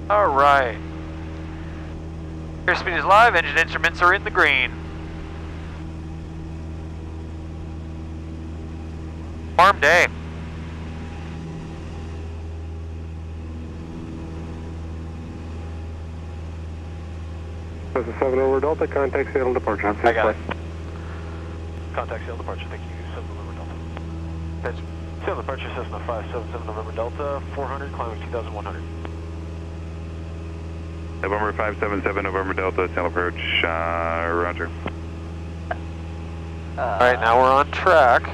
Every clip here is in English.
All right. Airspeed is live, engine instruments are in the green. Warm day. This is 7 over Delta, contact Seattle departure. I got it. Contact Seattle departure, thank you, 7 November Delta. Seattle departure, Cessna 577 November Delta, 400, climbing 2,100. November 577, November Delta, Seattle approach, roger. All right, now we're on track.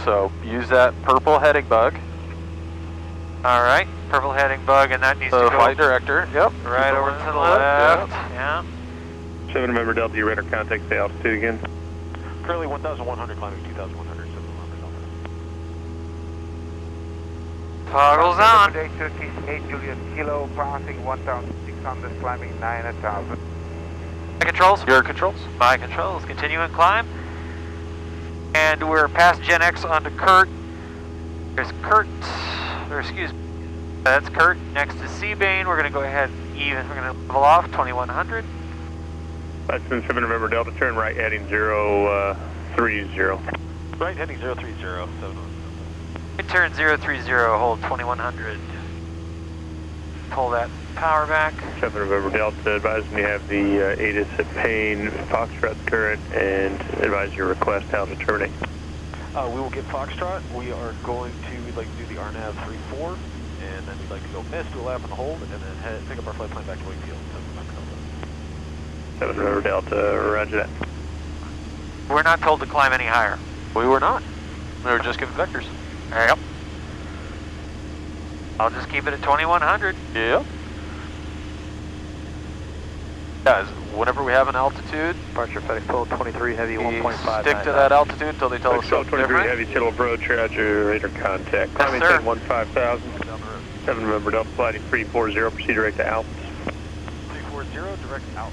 So use that purple heading bug. All right, purple heading bug, and that needs to go. Flight director, yep. Right over to the left, yeah. 7 November Delta, you radar contact the altitude again? Currently 1,100, climbing 2,100, 7 November Delta. Toggles on. Day 38 Juliet Kilo, passing 1,600, climbing 9,000. My controls? Your controls? My controls, continuing climb. And we're past Gen X onto Kurt. There's Kurt, or excuse me, that's Kurt next to Seabane. We're gonna go ahead even, we're gonna level off 2,100. 577 November Delta, turn right heading 030. Right heading 030, 7 Turn 030, hold 2,100. Pull that power back. 7 November Delta, advising you have the ATIS at Paine, Foxtrot current, and advise your request how to terminate. We will get Foxtrot. We are going to, we'd like to do the RNAV 3-4, and then we'd like to go miss, do a lap on the hold, and then pick up our flight plan back to Boeing Field. 7 November Delta, roger that. We're not told to climb any higher. We were not. We were just given vectors. Yep. I'll just keep it at 2,100. Yep. Guys, whenever we have an altitude, Departure FedEx Pole 23 Heavy we 1.5. stick to that altitude until they tell us So something 23 different. heavy, Seattle approach, roger, radar contact. Yes, Climbing sir. 15,000. 7 November Delta, flighting 340, proceed direct to Alps. 340, direct out.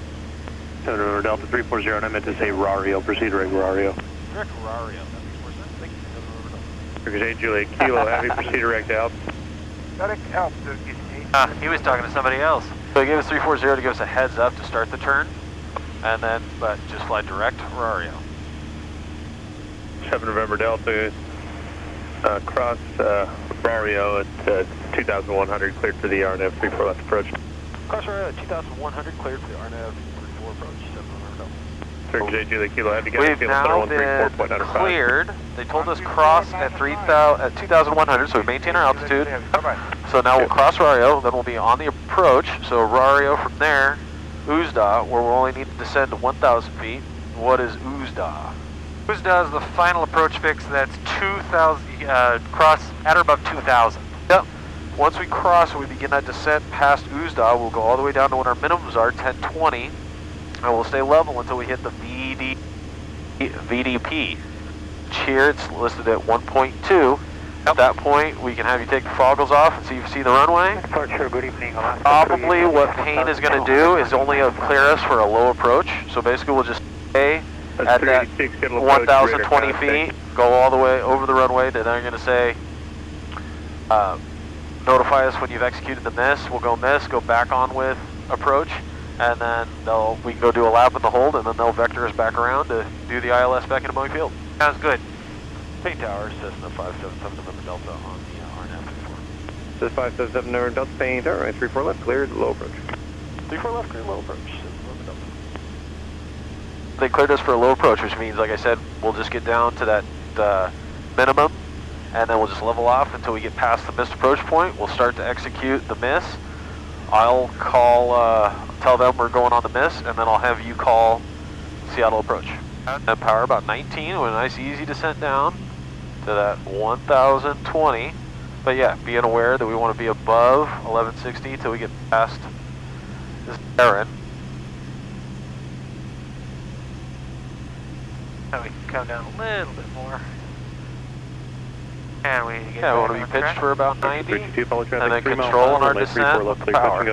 7 November Delta, 340, and I meant to say Rario, proceed direct Rario. Direct Rario, that makes more sense. Thank you, 7 November Delta. Turkish 8 Juliet Kilo, heavy, proceed direct to Alps. Direct out, Turkish 8. He was talking to somebody else. So they gave us 340 to give us a heads up to start the turn, and then, but just fly direct Rario. 7 November Delta, cross Rario at 2,100, cleared for the RNAV 34 left approach. Cross Rario at 2,100, cleared for the RNAV 34 approach, 7 November Delta. Turkish 8 Juliet Kilo, heavy, got We've now been cleared. They told us cross at 2,100, so we maintain our altitude. So now we'll cross Rario, then we'll be on the approach. So Rario from there, Uzda, where we'll only need to descend to 1,000 feet. What is Uzda? Uzda is the final approach fix. That's 2,000, cross at or above 2,000. Yep. Once we cross, we begin that descent past Uzda. We'll go all the way down to what our minimums are, 1020. And we'll stay level until we hit the VDP. Here it's listed at 1.2. At that point, we can have you take the foggles off and see if you see the runway. Departure, good evening. Probably what Paine is going to do is only clear us for a low approach. So basically, we'll just stay at that 1,020 feet, go all the way over the runway. Then they're going to say, notify us when you've executed the miss. We'll go miss, go back on with approach, and then we can go do a lap in the hold, and then they'll vector us back around to do the ILS back into Boeing Field. Sounds good. Paine Tower, Cessna 577 November Delta on the RNAV 34. Says 577 November Delta, Paine Tower, right 34 left, cleared, low approach. 34 left, clear, low approach, 7 November Delta. They cleared us for a low approach, which means, like I said, we'll just get down to that minimum, and then we'll just level off until we get past the missed approach point. We'll start to execute the miss. I'll call, tell them we're going on the miss, and then I'll have you call Seattle approach. And power about 19 with a nice easy descent down to that 1,020. But yeah, being aware that we want to be above 1160 till we get past this Aaron. Now we can come down a little bit more. And we get Yeah, we want to be pitched track. for about 90, 32, public traffic, and then 3 miles control an on hour, our runway 34 descent left, with the clear, touch power. and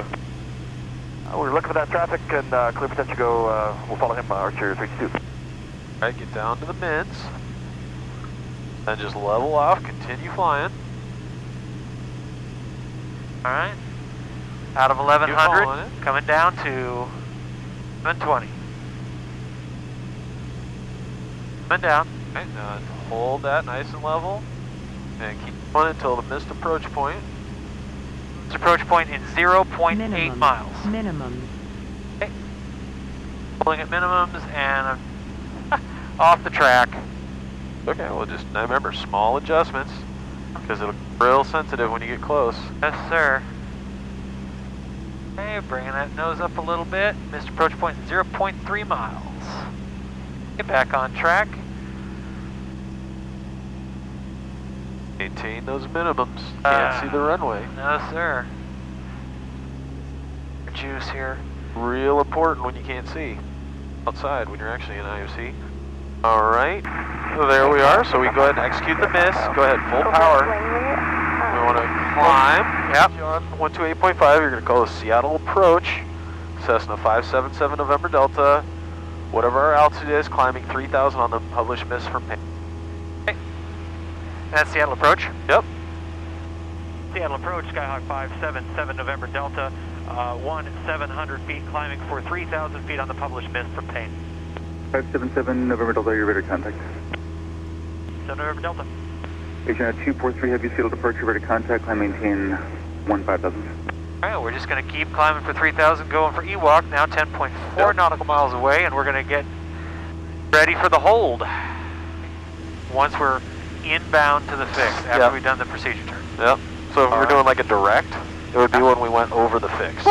go. We're looking for that traffic and clear potential go, we'll follow him, Archer 32. Alright, get down to the mids, and just level off, continue flying. Alright. Out of 1100, following it. coming down to 720. Coming down. Okay, now hold that nice and level, and keep on until the missed approach point. This approach point in 0.8 miles. Minimum. Okay. Pulling at minimums and I'm off the track. Okay, well just now remember, small adjustments, because it'll be real sensitive when you get close. Yes, sir. Okay, bringing that nose up a little bit. Missed approach point in 0.3 miles. Get back on track. Maintain those minimums. Can't see the runway. No, sir. Juice here. Real important when you can't see outside when you're actually in IFC. All right, so there we are. So we go ahead and execute the miss. Go ahead, full power. We want to climb. Yep. On 128.5, you're going to call the Seattle approach. Cessna 577 November Delta. Whatever our altitude is, climbing 3,000 on the published miss from Paine. Okay. That's Seattle approach. Yep. Seattle approach, Skyhawk 577 November Delta. 700 feet, climbing for 3,000 feet on the published miss from Paine. 577 November Delta, your radar contact. 7 November Delta. Agent 243, heavy field departure, radar contact, climb maintain 15,000. Alright, we're just going to keep climbing for 3,000, going for Ewok, now 10.4 nautical miles away, and we're going to get ready for the hold once we're inbound to the fix, after we've done the procedure turn. Yep. So if we're doing like a direct, it would be when we went over the fix.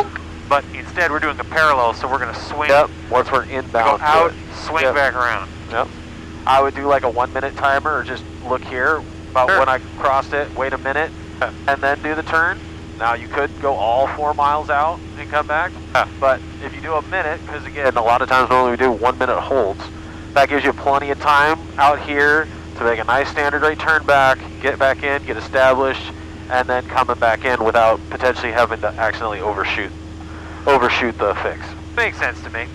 But instead, we're doing a parallel, so we're going to swing. Yep. Once we're Go inbound. out, to it. swing Yep. back around. Yep. I would do like a 1 minute timer, or just look here about when I crossed it, wait a minute, and then do the turn. Now you could go all 4 miles out and come back, but if you do a minute, because again, a lot of times normally we do 1 minute holds, that gives you plenty of time out here to make a nice standard rate turn back, get back in, get established, and then coming back in without potentially having to accidentally overshoot the fix. Makes sense to me.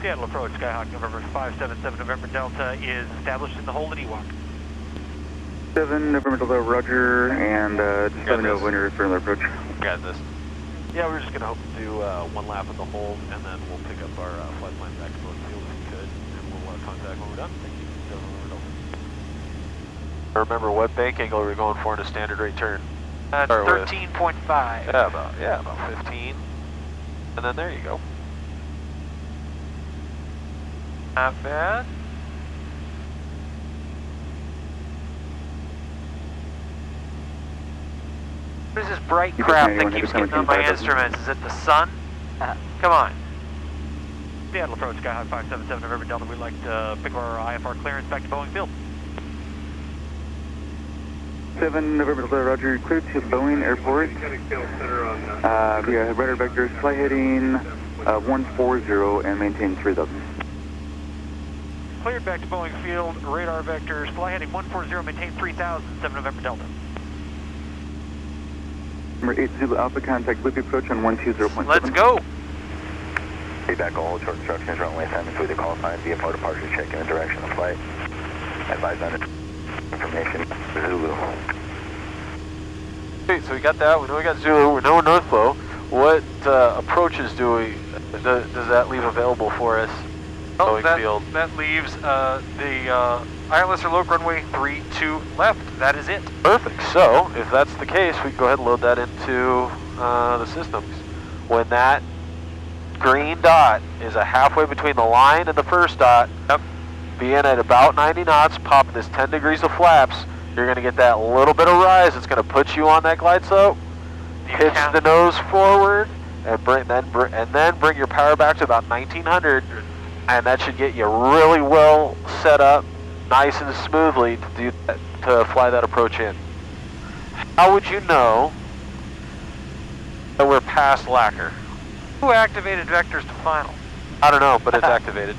Seattle approach, Skyhawk November 577 November Delta is established in the hold at Ewok. 7 November Delta, roger, and just let me know when you're referring to the approach. Got this. Yeah, we're just going to hope to do one lap of the hold, and then we'll pick up our flight line back to Boeing Field if we could, and we'll contact when we're done. Thank you. Remember, what bank angle are we going for in a standard rate turn? 13.5. Yeah, about 15. And then there you go. Not bad. What is this bright crap that keeps getting on my instruments? Is it the sun? Come on. Seattle approach, Skyhawk 577 November Delta. We'd like to pick up our IFR clearance back to Boeing Field. 7 November Delta, roger, clear to Boeing Airport. Radar vectors, fly heading 140 and maintain 3,000. Cleared back to Boeing Field, radar vectors, fly heading 140, maintain 3,000, 7 November Delta. Number 8 Zulu Alpha, contact loopy approach on 120.7. Let's go! Feedback all short instructions, runway assignments with the call sign, VFR departure check in the direction of flight. Advise on information, Zulu. Okay, so we got that. We know we got Zulu. We know we're North Flow. What approaches does that leave available for us? Oh, Boeing Field. that leaves the ILS or local runway 32 left. That is it. Perfect. So if that's the case, we can go ahead and load that into the systems. When that green dot is a halfway between the line and the first dot, being at about 90 knots, popping this 10 degrees of flaps, you're going to get that little bit of rise. It's going to put you on that glide slope. Pitch the nose forward, and then bring your power back to about 1900, and that should get you really well set up, nice and smoothly to fly that approach in. How would you know that we're past lacquer? Who activated vectors to final? I don't know, but it's activated.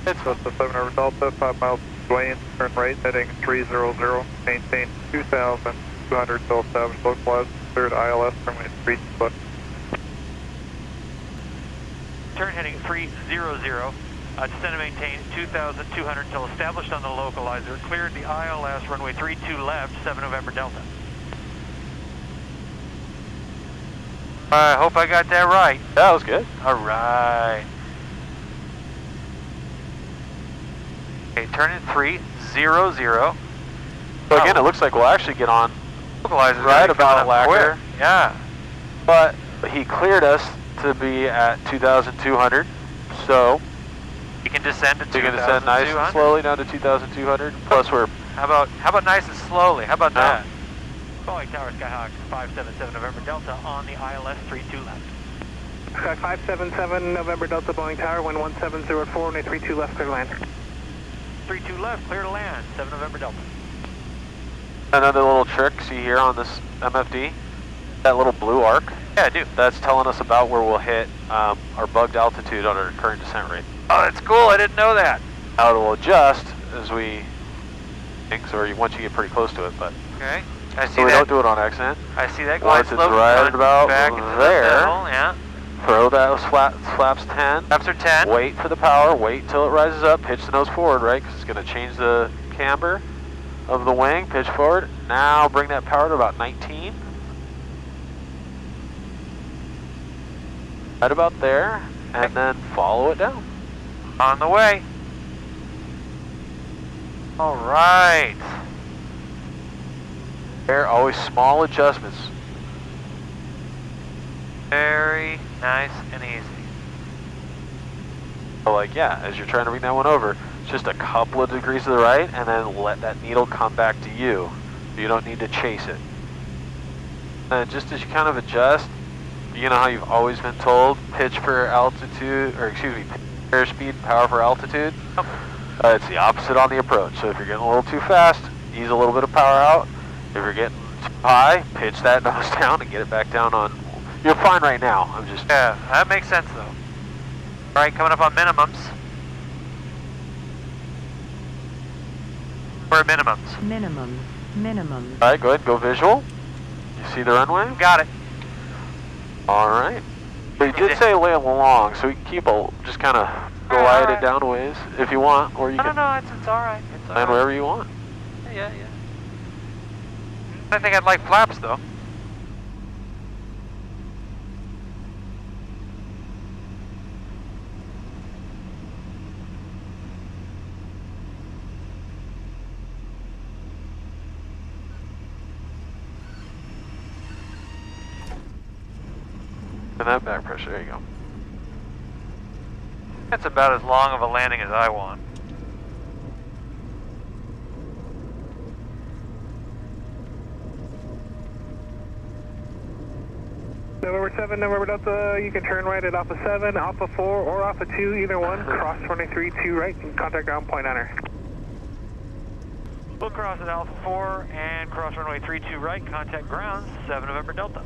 It's the 7 over Delta, 5 miles away, turn right, heading 300, maintain 2,200 till established localized, cleared ILS, runway 32 left. Turn heading 300. Descend and maintain 2,200 until established on the localizer. Cleared the ILS runway 32 left, 7 November Delta. I hope I got that right. That was good. All right. Okay, turn in 300. So again, it looks like we'll actually get on Localizer's right about coming up Lacker. quick. Yeah. But he cleared us to be at 2,200, so You can descend to we can descend nice and 2,200. slowly down to 2,200. Plus we're How about nice and slowly? How about that? Boeing Tower Skyhawk 577 November Delta on the ILS 32 left. Sky 577 November Delta Boeing Tower, wind 170 at 4, runway 32 left, clear to land. 32 left, clear to land, 7 November Delta. another little trick. See here on this MFD, that little blue arc. Yeah, I do. That's telling us about where we'll hit our bugged altitude on our current descent rate. Oh, that's cool. I didn't know that. Now it will adjust as we think, or once you get pretty close to it. But Okay. I see so we that. don't do it on accident. I see that glide Once it's slope right coming about back into there. the middle. Yeah. Throw those flaps 10. Flaps are 10. Wait for the power. Wait till it rises up. Pitch the nose forward, right? Because it's going to change the camber of the wing. Pitch forward. Now bring that power to about 19. Right about there, and then follow it down. On the way. All right. There, always small adjustments. Very nice and easy. So like, yeah, as you're trying to bring that one over, just a couple of degrees to the right, and then let that needle come back to you. You don't need to chase it. And just as you kind of adjust, you know how you've always been told, pitch for altitude, or excuse me, airspeed, power for altitude? It's the opposite on the approach. So if you're getting a little too fast, ease a little bit of power out. If you're getting too high, pitch that nose down and get it back down on. You're fine right now. I'm just. Yeah, that makes sense though. All right, coming up on minimums. We're at minimums. Minimum. All right, go ahead, go visual. You see the runway? Got it. All right. But he did say lay along, so we can keep just kind of glide it down a ways if you want, or you can No, it's all right. It's all land right. wherever you want. Yeah. I think I'd like flaps though. And that back pressure, there you go. That's about as long of a landing as I want. November 7, November Delta, you can turn right at Alpha 7, Alpha 4, or Alpha 2, either one. Cross runway 32 right, and contact ground point on her. We'll cross at Alpha 4 and cross runway 32 right, contact ground, 7 November Delta.